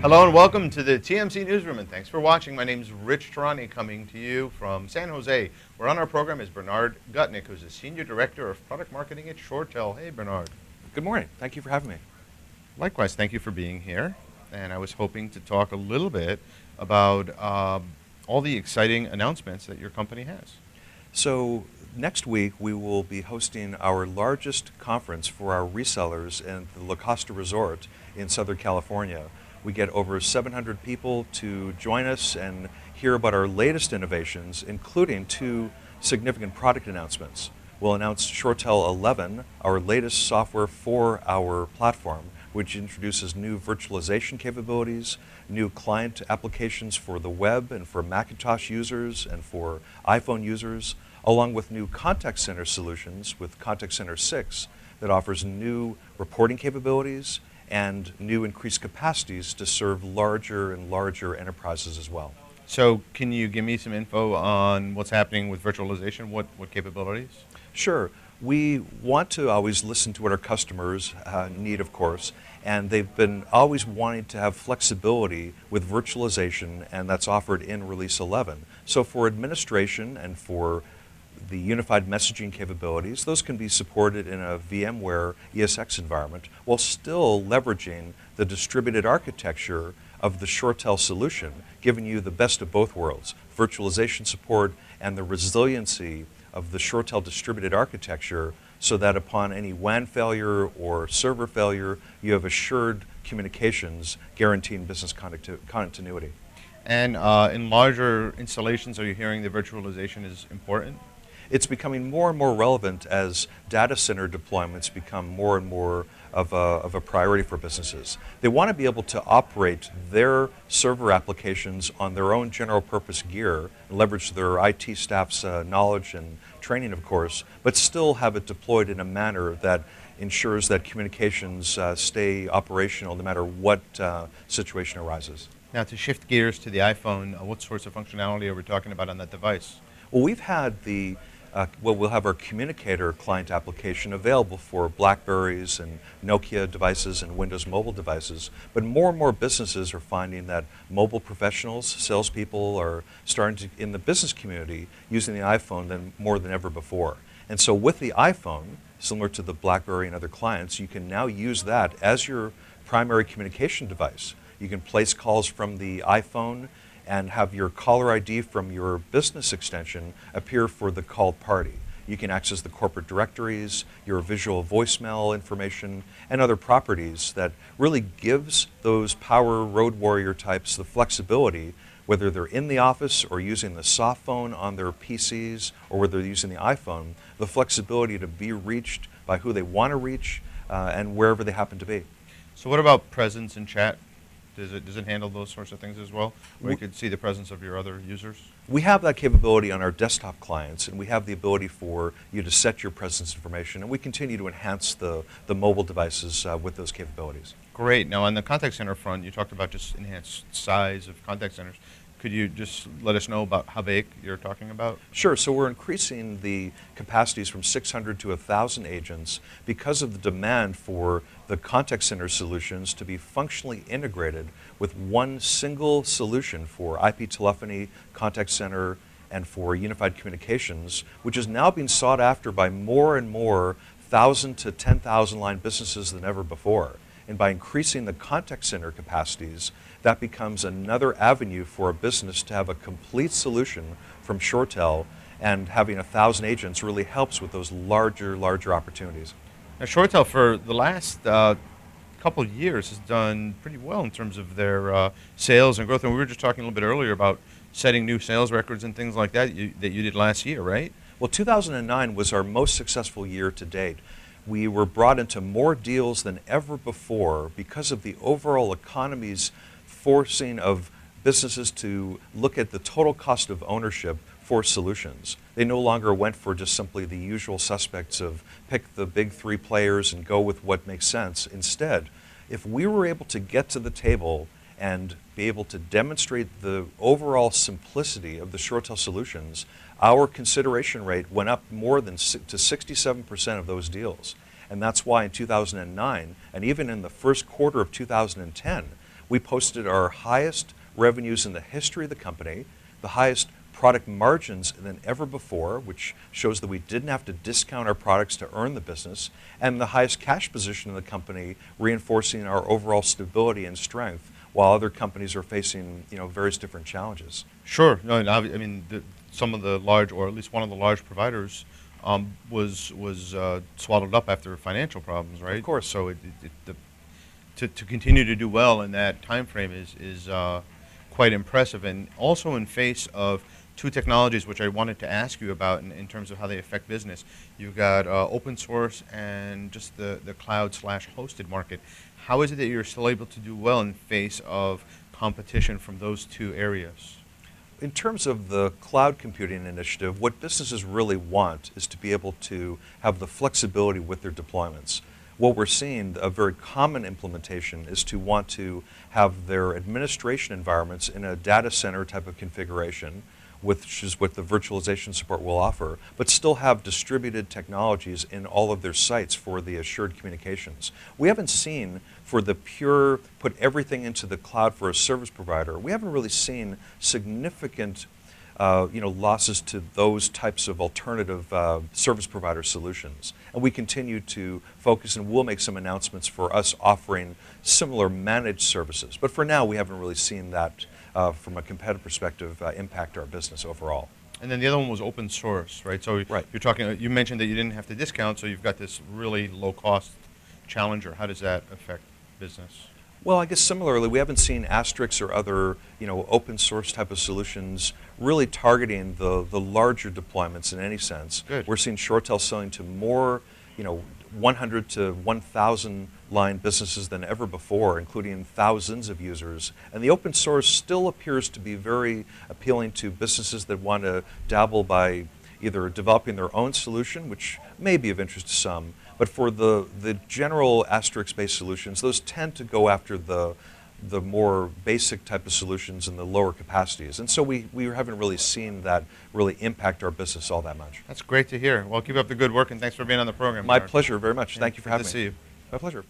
Hello and welcome to the TMC Newsroom, and thanks for watching. My name is Rich Tehrani, coming to you from San Jose. We're on our program is Bernard Gutnick, who's a Senior Director of Product Marketing at ShoreTel. Hey, Bernard. Good morning. Thank you for having me. Likewise, thank you for being here. And I was hoping to talk a little bit about all the exciting announcements that your company has. So next week we will be hosting our largest conference for our resellers in the La Costa Resort in Southern California. We get over 700 people to join us and hear about our latest innovations, including two significant product announcements. We'll announce ShoreTel 11, our latest software for our platform, which introduces new virtualization capabilities, new client applications for the web and for Macintosh users and for iPhone users, along with new contact center solutions with Contact Center 6 that offers new reporting capabilities and new increased capacities to serve larger and larger enterprises as well. So can you give me some info on what's happening with virtualization? What capabilities? Sure. We want to always listen to what our customers need, of course, and they've been always wanting to have flexibility with virtualization, and that's offered in Release 11. So for administration and for the unified messaging capabilities, those can be supported in a VMware ESX environment while still leveraging the distributed architecture of the ShoreTel solution, giving you the best of both worlds, virtualization support and the resiliency of the ShoreTel distributed architecture, so that upon any WAN failure or server failure, you have assured communications guaranteeing business continuity. And in larger installations, are you hearing the virtualization is important? It's becoming more and more relevant as data center deployments become more and more of a priority for businesses. They want to be able to operate their server applications on their own general purpose gear, and leverage their IT staff's knowledge and training, of course, but still have it deployed in a manner that ensures that communications stay operational no matter what situation arises. Now, to shift gears to the iPhone, what sorts of functionality are we talking about on that device? Well, we've had we'll have our communicator client application available for BlackBerries and Nokia devices and Windows mobile devices, but more and more businesses are finding that mobile professionals, salespeople are starting to, in the business community, using the iPhone more than ever before. And so with the iPhone, similar to the BlackBerry and other clients, you can now use that as your primary communication device. You can place calls from the iPhone and have your caller ID from your business extension appear for the called party. You can access the corporate directories, your visual voicemail information, and other properties that really gives those power road warrior types the flexibility, whether they're in the office or using the soft phone on their PCs or whether they're using the iPhone, the flexibility to be reached by who they want to reach and wherever they happen to be. So what about presence and chat? Does it handle those sorts of things as well, where you could see the presence of your other users? We have that capability on our desktop clients, and we have the ability for you to set your presence information, and we continue to enhance the mobile devices with those capabilities. Great. Now, on the contact center front, you talked about just enhanced size of contact centers. Could you just let us know about how big you're talking about? Sure. So we're increasing the capacities from 600 to 1,000 agents because of the demand for the contact center solutions to be functionally integrated with one single solution for IP telephony, contact center, and for unified communications, which is now being sought after by more and more 1,000 to 10,000 line businesses than ever before. And by increasing the contact center capacities, that becomes another avenue for a business to have a complete solution from ShoreTel, and having 1,000 agents really helps with those larger opportunities. Now, ShoreTel for the last couple of years has done pretty well in terms of their sales and growth. And we were just talking a little bit earlier about setting new sales records and things like that that you did last year, right? Well, 2009 was our most successful year to date. We were brought into more deals than ever before because of the overall economy's forcing of businesses to look at the total cost of ownership for solutions. They no longer went for just simply the usual suspects of pick the big three players and go with what makes sense. Instead, if we were able to get to the table and be able to demonstrate the overall simplicity of the ShoreTel solutions, our consideration rate went up more than to 67% of those deals. And that's why in 2009, and even in the first quarter of 2010, We posted our highest revenues in the history of the company, the highest product margins than ever before, which shows that we didn't have to discount our products to earn the business, and the highest cash position in the company, reinforcing our overall stability and strength, while other companies are facing, various different challenges. Sure. No, I mean, some of the large, or at least one of the large providers, was swallowed up after financial problems, right? Of course. So to continue to do well in that time frame is quite impressive, and also in face of two technologies which I wanted to ask you about in terms of how they affect business. You've got open source and just the cloud/hosted market. How is it that you're still able to do well in face of competition from those two areas? In terms of the cloud computing initiative, what businesses really want is to be able to have the flexibility with their deployments. What we're seeing, a very common implementation, is to want to have their administration environments in a data center type of configuration, which is what the virtualization support will offer, but still have distributed technologies in all of their sites for the assured communications. We haven't seen, for the pure put everything into the cloud for a service provider, we haven't really seen significant losses to those types of alternative service provider solutions. And we continue to focus, and we'll make some announcements for us offering similar managed services. But for now, we haven't really seen that from a competitive perspective impact our business overall. And then the other one was open source, right? So Right. you're talking. You mentioned that you didn't have to discount, so you've got this really low-cost challenger. How does that affect business? Well, I guess similarly, we haven't seen Asterix or other, open source type of solutions really targeting the larger deployments in any sense. Good. We're seeing ShoreTel selling to more, 100 to 1,000 line businesses than ever before, including thousands of users. And the open source still appears to be very appealing to businesses that want to dabble by either developing their own solution, which may be of interest to some, but for the general Asterix-based solutions, those tend to go after the more basic type of solutions and the lower capacities. And so we haven't really seen that really impact our business all that much. That's great to hear. Well, keep up the good work, and thanks for being on the program. My Howard. pleasure very much. Yeah, Thank you for good having to me. see you. My pleasure.